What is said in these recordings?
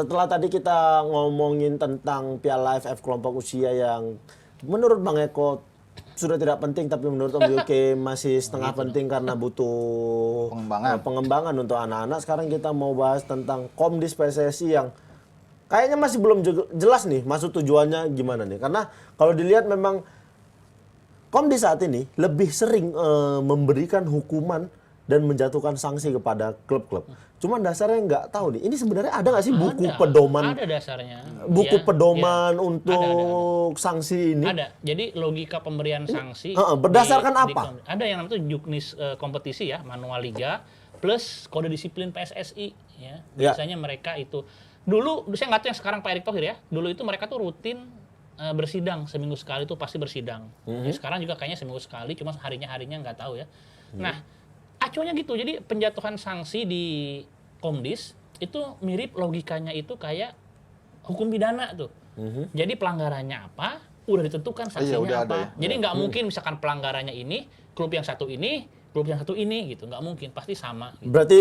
setelah tadi kita ngomongin tentang Piala AFF kelompok usia yang menurut Bang Eko sudah tidak penting, tapi menurut Om Yuke masih setengah penting karena butuh pengembangan untuk anak-anak. Sekarang kita mau bahas tentang Komdis PSSI yang kayaknya masih belum jelas nih maksud tujuannya gimana nih. Karena kalau dilihat memang Komdis saat ini lebih sering memberikan hukuman dan menjatuhkan sanksi kepada klub-klub. Cuman dasarnya nggak tahu nih. Ini sebenarnya ada nggak sih buku pedoman? Ada dasarnya. Buku pedoman untuk sanksi ini? Ada. Jadi logika pemberian sanksi. Berdasarkan apa? Ada yang namanya juknis kompetisi ya, manual liga plus kode disiplin PSSI. Ya. Biasanya mereka itu dulu, saya nggak tahu yang sekarang Pak Erick Thohir ya. Dulu itu mereka tuh rutin bersidang seminggu sekali tuh pasti bersidang. Ya, sekarang juga kayaknya seminggu sekali, cuma harinya nggak tahu ya. Nah. Acuannya gitu, jadi penjatuhan sanksi di Komdis itu mirip logikanya itu kayak hukum pidana tuh. Jadi pelanggarannya apa, udah ditentukan sanksinya apa. Ya. Jadi nggak mungkin misalkan pelanggarannya ini, klub yang satu ini gitu, nggak mungkin, pasti sama. Gitu. Berarti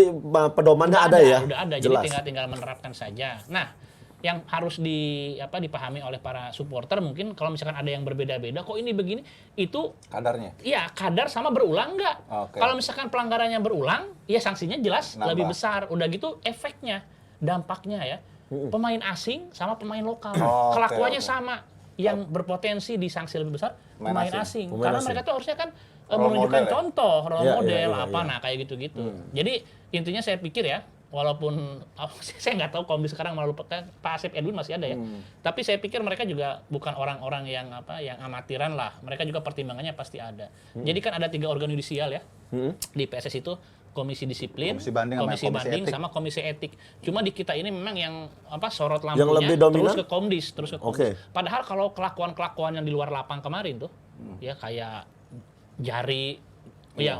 pedomannya ada ya? Udah ada, jelas. Jadi tinggal menerapkan saja. Nah, yang harus dipahami oleh para supporter mungkin kalau misalkan ada yang berbeda-beda kok ini begini itu kadarnya. Iya, kadar sama berulang enggak. Okay. Kalau misalkan pelanggarannya berulang, ya sanksinya jelas lebih besar. Udah gitu efeknya, dampaknya ya. Pemain asing sama pemain lokal. Kelakuannya sama. Yang berpotensi disanksi lebih besar pemain asing. Karena mereka tuh harusnya kan menunjukkan contoh, role model nah kayak gitu-gitu. Jadi intinya saya pikir ya, walaupun saya nggak tahu Komdis sekarang malu Pak Asep Edwin masih ada ya. Tapi saya pikir mereka juga bukan orang-orang yang yang amatiran lah. Mereka juga pertimbangannya pasti ada. Jadi kan ada 3 organ yudisial ya. Di PSSI itu Komisi Disiplin, Komisi Banding sama Komisi Etik. Cuma di kita ini memang yang sorot lampunya terus ke Komdis, Padahal kalau kelakuan-kelakuan yang di luar lapang kemarin tuh ya kayak jari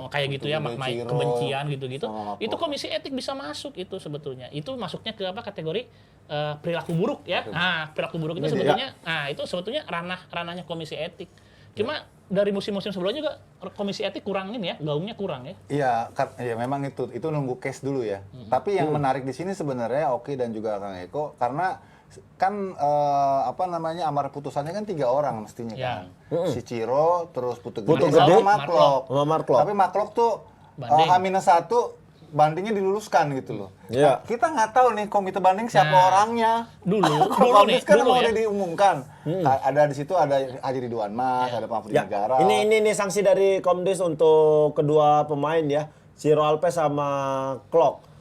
kayak gitu ya, kebencian gitu-gitu. Itu Komisi Etik bisa masuk itu sebetulnya. Itu masuknya ke kategori perilaku buruk ya. Nah, perilaku buruk itu sebetulnya itu sebetulnya ranahnya Komisi Etik. Cuma dari musim-musim sebelumnya juga Komisi Etik kurangin ya, gaungnya kurang ya. Iya, memang itu nunggu case dulu ya. Tapi yang menarik di sini sebenarnya Oki dan juga Kang Eko karena kan amar putusannya kan 3 orang mestinya kan. Si Ciro, terus Putu Gede sama Marklok. Tapi Marklok tuh H-1 bandingnya diluluskan gitu loh. Nah, kita nggak tahu nih komite banding siapa orangnya. Dulu kan udah diumumkan. Ada di situ ada Haji Ridwan Mas, ada Pak Fudi Negara. Ini sanksi dari Komdis untuk kedua pemain ya, Ciro Alpes sama Klok.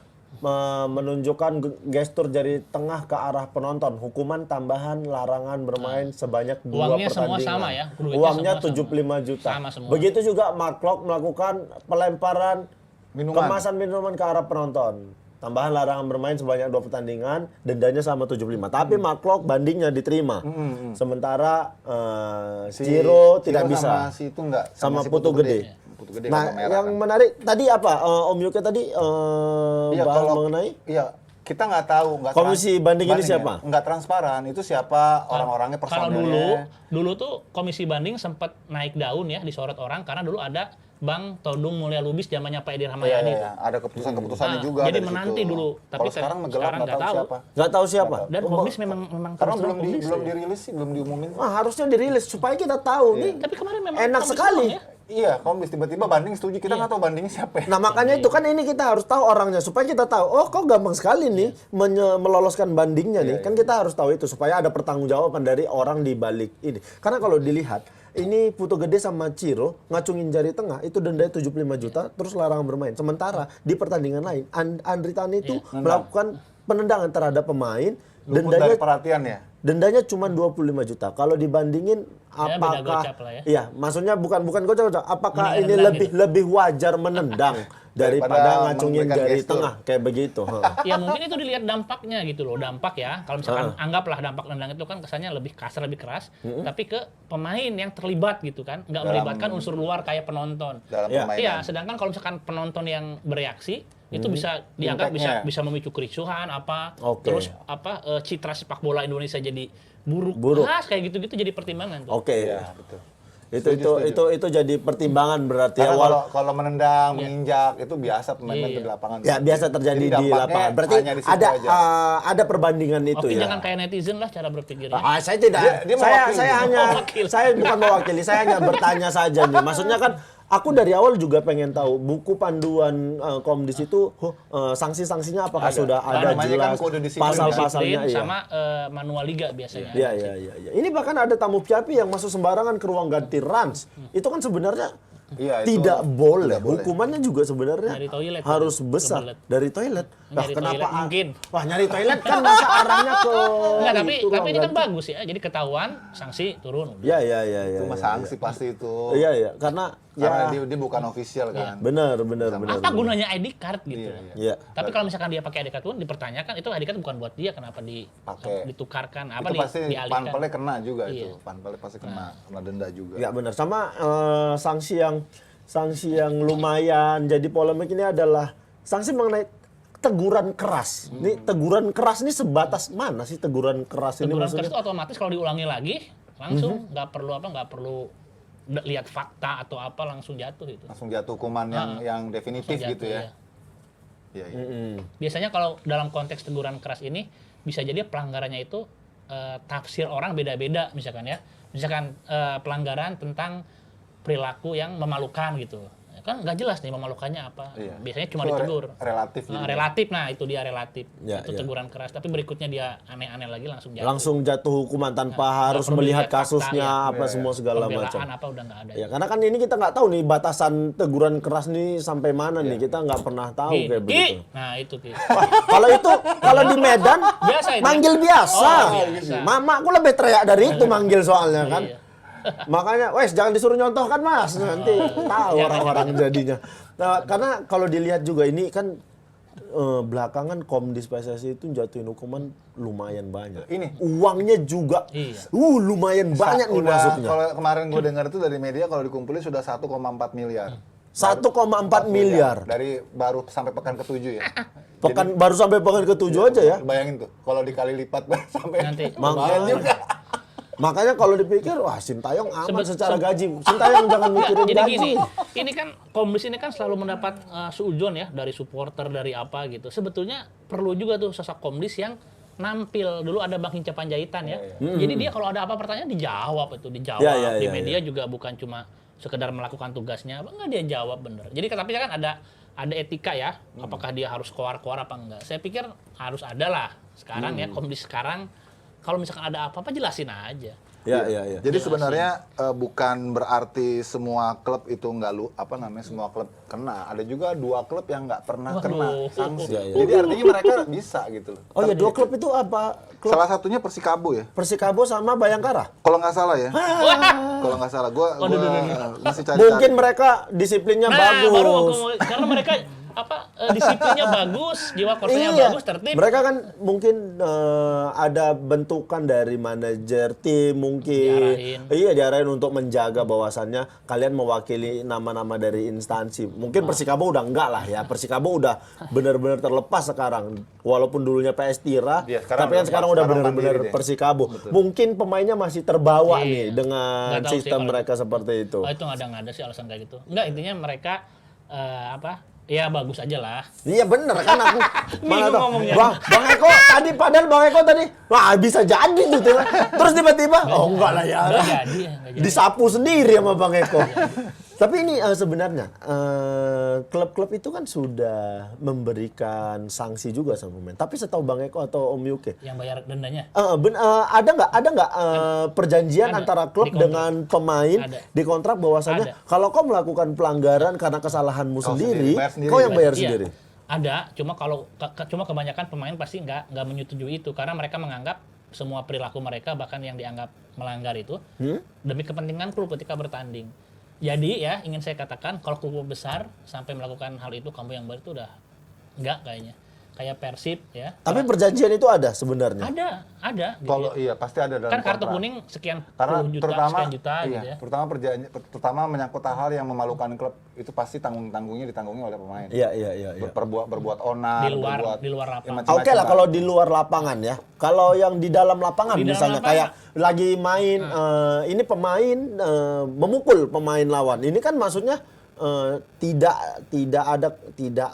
Menunjukkan gestur jari tengah ke arah penonton, hukuman tambahan larangan bermain sebanyak 2 uangnya pertandingan. Semua sama ya. Uangnya 75 juta. Begitu juga Marklok melakukan pelemparan kemasan minuman ke arah penonton. Tambahan larangan bermain sebanyak 2 pertandingan, dendanya sama 75. Tapi Marklok bandingnya diterima. Sementara Ciro tidak bisa. Sama Putu Gede. Nah, yang menarik tadi apa? Om Yuke tadi bahas mengenai? Iya, kita nggak tahu. Komisi banding ini siapa? Nggak transparan. Itu siapa orang-orangnya, personelnya. Kalau dulu tuh Komisi Banding sempat naik daun ya, disorot orang karena dulu ada Bang Todung Mulya Lubis zamannya Pak Edi Rahmayadi. Iya, ada keputusan-keputusannya juga. Jadi menanti dulu. Tapi sekarang nggak tahu. Nggak tahu siapa. Dan Komdis memang karena belum dirilis sih, belum diumumin. Harusnya dirilis supaya kita tahu nih. Tapi kemarin memang enak sekali. Ya? Iya, Komdis tiba-tiba banding setuju, kita nggak tahu bandingnya siapa. Nah makanya itu kan ini kita harus tahu orangnya supaya kita tahu. Oh kok gampang sekali nih meloloskan bandingnya nih. Kan kita harus tahu itu supaya ada pertanggungjawaban dari orang di balik ini. Karena kalau dilihat ini Putu Gede sama Ciro ngacungin jari tengah itu dendanya 75 juta terus larangan bermain. Sementara di pertandingan lain Andri Tani itu melakukan penendangan terhadap pemain. Dendanya perhatian ya. Dendanya cuma 25 juta. Kalau dibandingin apakah ya, maksudnya bukan gocap. Apakah ini lebih wajar menendang daripada ngacungin jari tengah kayak begitu? Ya mungkin itu dilihat dampaknya gitu loh. Dampak ya. Kalau misalkan anggaplah dampak nendang itu kan kesannya lebih kasar, lebih keras, tapi ke pemain yang terlibat gitu kan. Nggak melibatkan unsur luar kayak penonton. Iya, sedangkan kalau misalkan penonton yang bereaksi itu bisa dianggap bisa memicu kericuhan terus citra sepak bola Indonesia jadi buruk. Kayak gitu-gitu jadi pertimbangan tuh. Ya, betul. Itu jadi pertimbangan berarti ya. Karena kalau menendang, menginjak itu biasa pemain-pemain di lapangan. Ya biasa terjadi di lapangan. Berarti ada perbandingan itu Oke, ya. jangan kayak netizen lah cara berpikirnya. Saya tidak. Dia Saya bukan mewakili. Saya hanya bertanya saja nih. Maksudnya kan aku dari awal juga pengen tahu buku panduan Komdis itu sanksi-sanksinya apakah sudah ada jelas pasal-pasalnya ya. Sama manual liga biasanya. Iya. Ini bahkan ada tamu piapi yang masuk sembarangan ke ruang ganti runs. Itu kan sebenarnya tidak boleh. Hukumannya juga sebenarnya harus besar. Dari toilet. Nah, kenapa mungkin? Wah, nyari toilet kan masa arahnya ke Enggak, tapi ini kan bagus ya. Jadi ketahuan, sanksi turun. Iya. Itu mah sanksi pasti itu. Iya. Karena dia bukan official kan. Benar. Apa gunanya ID card gitu? Iya. Tapi kalau misalkan dia pakai ID card pun dipertanyakan itu ID card bukan buat dia, kenapa ditukarkan? Apa itu pasti dialihkan? panpelnya kena juga itu. Panpelnya pasti kena denda juga. Ya benar. Sama sanksi yang lumayan jadi polemik ini adalah sanksi mengenai teguran keras. Ini teguran keras ini sebatas mana sih teguran keras ini Teguran maksudnya? keras itu otomatis kalau diulangi lagi langsung nggak perlu lihat fakta atau apa langsung jatuh itu. Langsung jatuh hukuman yang definitif gitu ya. Iya. Biasanya kalau dalam konteks teguran keras ini bisa jadi pelanggarannya itu tafsir orang beda-beda misalkan ya. Misalkan pelanggaran tentang perilaku yang memalukan gitu. Kan nggak jelas nih memalukannya apa. Iya. Biasanya cuma ditegur. Relatif gitu. Relatif, nah itu dia relatif. Ya, itu ya. teguran keras. Tapi berikutnya dia aneh-aneh lagi langsung jatuh. Langsung jatuh hukuman tanpa harus perlu melihat dilihat fakta, kasusnya apa semua segala Pembelaan macam. apa udah nggak ada. Ya karena kan ini kita nggak tahu nih batasan teguran keras nih sampai mana nih, kita nggak pernah tahu Ki, kayak begitu. Nah itu Ki. Wah, kalau di Medan Biasa itu. manggil biasa. Oh, biasa. Mama aku lebih teriak dari itu manggil soalnya kan. Iya. Makanya, wes jangan disuruh nyontoh kan mas, nanti tahu orang-orang jadinya. Nah, karena kalau dilihat juga ini kan belakangan Komdis PSSI itu jatuhin hukuman lumayan banyak. Ini uangnya juga, lumayan banyak nih masuknya. Kalau kemarin gue dengar itu dari media kalau dikumpulin sudah 1,4 miliar. 1,4 miliar. Dari baru sampai pekan ke-7 ya. Baru sampai pekan ke-7 aja ya. Bayangin tuh, kalau dikali lipat sampai Nanti. Makanya kalau dipikir, wah Sintayong aman secara gaji. Sintayong jangan mikirin Jadi gaji. gini, ini kan Komdis ini kan selalu mendapat suujon ya dari supporter dari apa gitu. Sebetulnya perlu juga tuh sosok Komdis yang nampil. Dulu ada Bang Hinca Panjaitan ya. Jadi dia kalau ada apa pertanyaan dijawab itu, di media juga bukan cuma sekedar melakukan tugasnya, enggak dia jawab bener. Jadi tapi kan ada etika ya. Apakah dia harus koar-koar apa enggak? Saya pikir harus ada lah. Sekarang ya Komdis sekarang kalau misalkan ada apa-apa jelasin aja. Ya. Jadi sebenarnya bukan berarti semua klub itu semua klub kena. Ada juga 2 klub yang nggak pernah kena sanksi. Jadi artinya mereka bisa gitu loh. Oh ya, 2 klub itu apa? Klub Salah satunya Persikabo ya. Persikabo sama Bayangkara. Kalau nggak salah ya. Kalau nggak salah, gue masih cari. Mungkin mereka disiplinnya bagus. Karena mereka disiplinnya bagus, jiwa korsanya bagus, tertib. Mereka kan mungkin ada bentukan dari manajer tim mungkin. Diarahin untuk menjaga bahwasannya kalian mewakili nama-nama dari instansi. Mungkin Persikabo udah enggak lah ya. Persikabo udah benar-benar terlepas sekarang. Walaupun dulunya PS Tira, tapi kan sekarang udah benar-benar Persikabo. Betul. Mungkin pemainnya masih terbawa nih dengan sistem mereka seperti itu. Itu nggak ada sih alasan kayak gitu. Enggak, intinya mereka ya bagus aja lah. Iya bener kan aku. Bingung ngomongnya. Bang Eko tadi, padahal Bang Eko tadi, wah bisa jadi tuh. Terus tiba-tiba, enggak lah ya. Nggak jadi. Disapu sendiri sama Bang Eko. Tapi ini sebenarnya klub-klub itu kan sudah memberikan sanksi juga sama pemain. Tapi setahu Bang Eko atau Om Yuke, yang bayar dendanya? ada nggak perjanjian antara klub dengan pemain di kontrak bahwasannya kalau kau melakukan pelanggaran karena kesalahanmu sendiri, kau yang bayar sendiri? Ada, cuma kebanyakan pemain pasti nggak menyetujui itu karena mereka menganggap semua perilaku mereka bahkan yang dianggap melanggar itu demi kepentingan klub ketika bertanding. Jadi ya ingin saya katakan kalau klub besar sampai melakukan hal itu kamu yang bayar itu udah enggak kayaknya. kayak Persib ya. Tapi perjanjian itu ada sebenarnya. Ada. Gitu Kalau ya. iya pasti ada dalam Kan kartu kontrak. kuning sekian Karena puluh juta, terutama sekian juta iya, gitu ya. terutama menyangkut hal yang memalukan klub itu pasti tanggungnya ditanggungi oleh pemain. Iya. Berbuat onar, Di luar lapangan. macam-macam Oke lah kalau di luar lapangan ya. Kalau yang di dalam lapangan Di dalam misalnya lapangan. kayak lagi main ini pemain memukul pemain lawan. Ini kan maksudnya tidak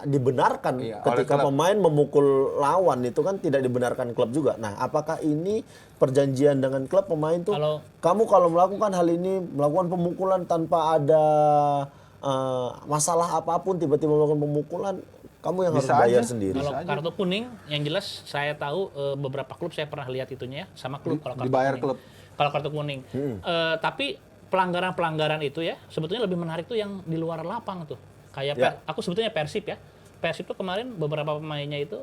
dibenarkan Iya, oleh ketika klub. pemain memukul lawan itu kan tidak dibenarkan klub juga. Nah, apakah ini perjanjian dengan klub pemain tuh kamu kalau melakukan hal ini melakukan pemukulan tanpa ada masalah apapun tiba-tiba melakukan pemukulan kamu yang harus Bisa bayar aja. sendiri. Kalau kartu kuning, yang jelas saya tahu beberapa klub saya pernah lihat itunya ya, sama klub kalau kartu dibayar kuning. klub. Kalau kartu kuning. Tapi pelanggaran-pelanggaran itu ya, sebetulnya lebih menarik tuh yang di luar lapang tuh. Kayak aku sebetulnya Persib ya. Persib tuh kemarin beberapa pemainnya itu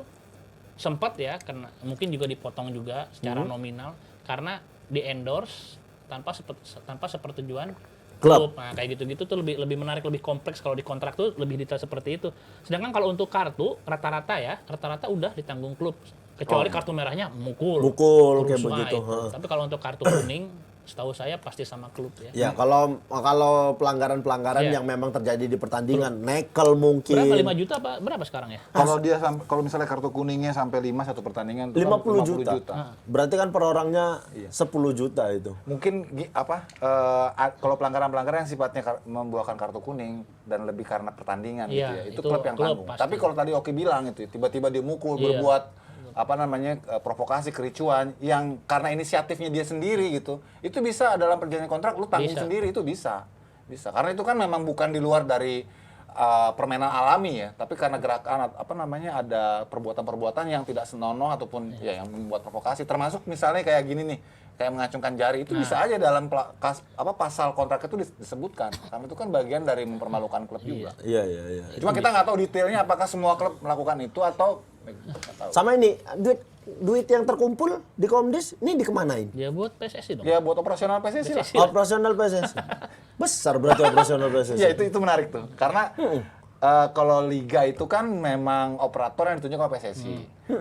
sempat ya, kena, mungkin juga dipotong juga secara nominal karena di endorse tanpa sepersetujuan klub. Nah, kayak gitu-gitu tuh lebih menarik, lebih kompleks kalau di kontrak tuh lebih detail seperti itu. Sedangkan kalau untuk kartu rata-rata udah ditanggung klub. Kecuali kartu merahnya mukul kayak kerusuhan begitu. itu. Tapi kalau untuk kartu kuning setahu saya pasti sama klub ya. Ya, kalau pelanggaran-pelanggaran yang memang terjadi di pertandingan, nekel mungkin. Berapa 5 juta apa berapa sekarang ya? Kalau misalnya kartu kuningnya sampai 5 satu pertandingan 50 juta. Berarti kan per orangnya 10 juta itu. Mungkin kalau pelanggaran-pelanggaran yang sifatnya membuahkan kartu kuning dan lebih karena pertandingan gitu ya. Itu klub yang tanggung. pasti. Tapi kalau tadi Oki bilang itu tiba-tiba dia mukul berbuat provokasi kericuan yang karena inisiatifnya dia sendiri gitu. Itu bisa dalam perjanjian kontrak lu tanggung sendiri itu bisa. Karena itu kan memang bukan di luar dari permainan alami ya, tapi karena gerakan ada perbuatan-perbuatan yang tidak senonoh ataupun ya yang membuat provokasi, termasuk misalnya kayak gini nih, kayak mengacungkan jari itu bisa aja dalam pasal kontrak itu disebutkan, karena itu kan bagian dari mempermalukan klub juga. Iya. Cuma kita nggak tahu detailnya apakah semua klub melakukan itu atau nggak tahu. Sama ini duit yang terkumpul di Komdis ini dikemanain? Ya buat PSSI dong. Ya buat operasional PSSI lah. Operasional PSSI. Besar berarti operasional PSSI. Ya itu menarik tuh, karena kalau liga itu kan memang operator yang ditunjuk oleh PSSI.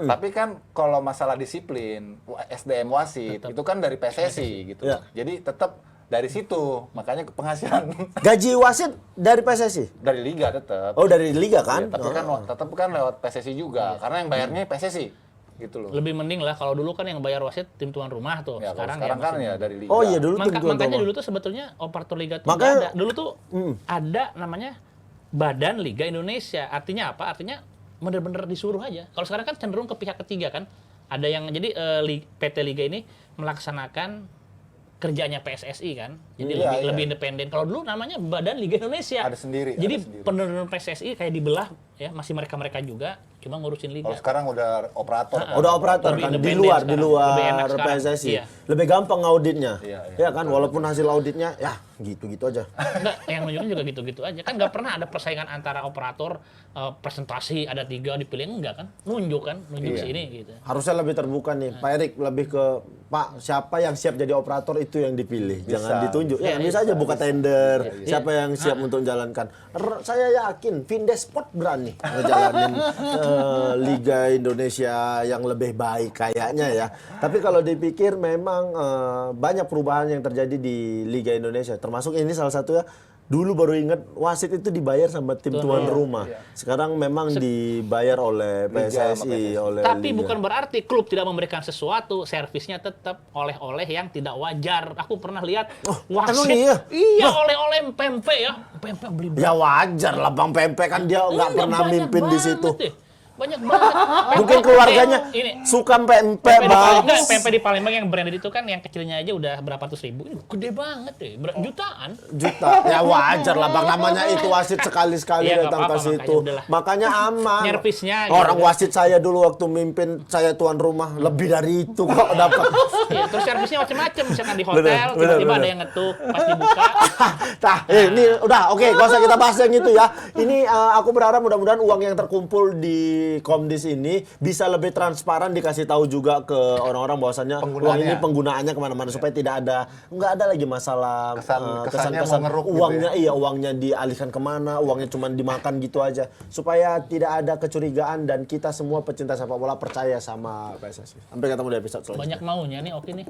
Tapi kan kalau masalah disiplin, SDM wasit itu kan dari PSSI gitu. Ya. Jadi tetap dari situ, makanya penghasilan Gaji wasit dari PSSI? dari liga tetap. Oh, dari liga kan? Ya, tapi kan tetap kan lewat PSSI juga, karena yang bayarnya PSSI gitu loh. Lebih mending lah kalau dulu kan yang bayar wasit tim tuan rumah tuh. Ya, sekarang kan masih- ya dari liga. Oh iya dulu tim tuan makanya rumah. dulu tuh sebetulnya operator liga tuh Makanya- nggak ada. Dulu tuh ada namanya Badan Liga Indonesia. Artinya apa? Artinya bener-bener disuruh aja. Kalau sekarang kan cenderung ke pihak ketiga kan. Ada yang jadi PT Liga ini melaksanakan kerjanya PSSI kan. Jadi lebih independen. Kalau dulu namanya Badan Liga Indonesia. Ada sendiri. Jadi ada sendiri. penerima PSSI kayak dibelah ya, masih mereka juga cuma ngurusin liga. Kalau sekarang udah operator. kan? Udah operator Lebih kan di independen luar sekarang. Lebih enak sekarang. PSSI. Iya. Lebih gampang auditnya. Iya, Ya kan walaupun hasil auditnya ya gitu-gitu aja. Enggak, yang nunjukin juga gitu-gitu aja. Kan nggak pernah ada persaingan antara operator, presentasi ada 3 dipilih, enggak kan? Nunjuk sini gitu. Harusnya lebih terbuka nih. Pak Erik lebih ke Pak siapa yang siap jadi operator itu yang dipilih. Jangan ditunjuk. Ya, bisa aja buka tender. Siapa yang siap untuk menjalankan. Saya yakin Vindesport berani ngejalanin Liga Indonesia yang lebih baik kayaknya ya. Tapi kalau dipikir memang banyak perubahan yang terjadi di Liga Indonesia. Termasuk ini salah satu ya. Dulu baru ingat wasit itu dibayar sama tim tuan rumah. Sekarang memang dibayar oleh PSSI, oleh Tapi Liga. bukan berarti klub tidak memberikan sesuatu, servisnya tetap oleh-oleh yang tidak wajar. Aku pernah lihat wasit, emang iya? oleh-oleh pempek ya, pempek beli Ya wajar lah Bang Pempek kan dia nggak pernah mimpin di situ. Banyak banget. Mungkin keluarganya suka pempek Bang. Pempek di Palembang yang branded itu kan yang kecilnya aja udah berapa ratus ribu. Ini gede banget deh, jutaan. Juta. Ya wajar lah Bang, namanya itu wasit sekali-sekali Iya, nggak datang ke apa-apa, situ. makanya udahlah. Makanya aman. Nyervisnya Orang gitu. wasit saya dulu waktu mimpin saya tuan rumah lebih dari itu kok dapat. Iya, terus servisnya macam-macam, misalkan di hotel Bener, tiba-tiba bener. ada yang ngetuk pas dibuka. Nah, ini udah oke, gak usah kita bahas yang itu ya. Ini aku berharap mudah-mudahan uang yang terkumpul di si Komdis ini bisa lebih transparan, dikasih tahu juga ke orang-orang bahwasannya uang ini penggunaannya kemana-mana supaya nggak ada lagi masalah kesan-kesan uangnya gitu ya? uangnya dialihkan kemana, uangnya cuma dimakan gitu aja, supaya tidak ada kecurigaan dan kita semua pecinta sepak bola percaya sama PSSI. Sampai ketemu di episode selanjutnya. Banyak maunya nih, oke nih.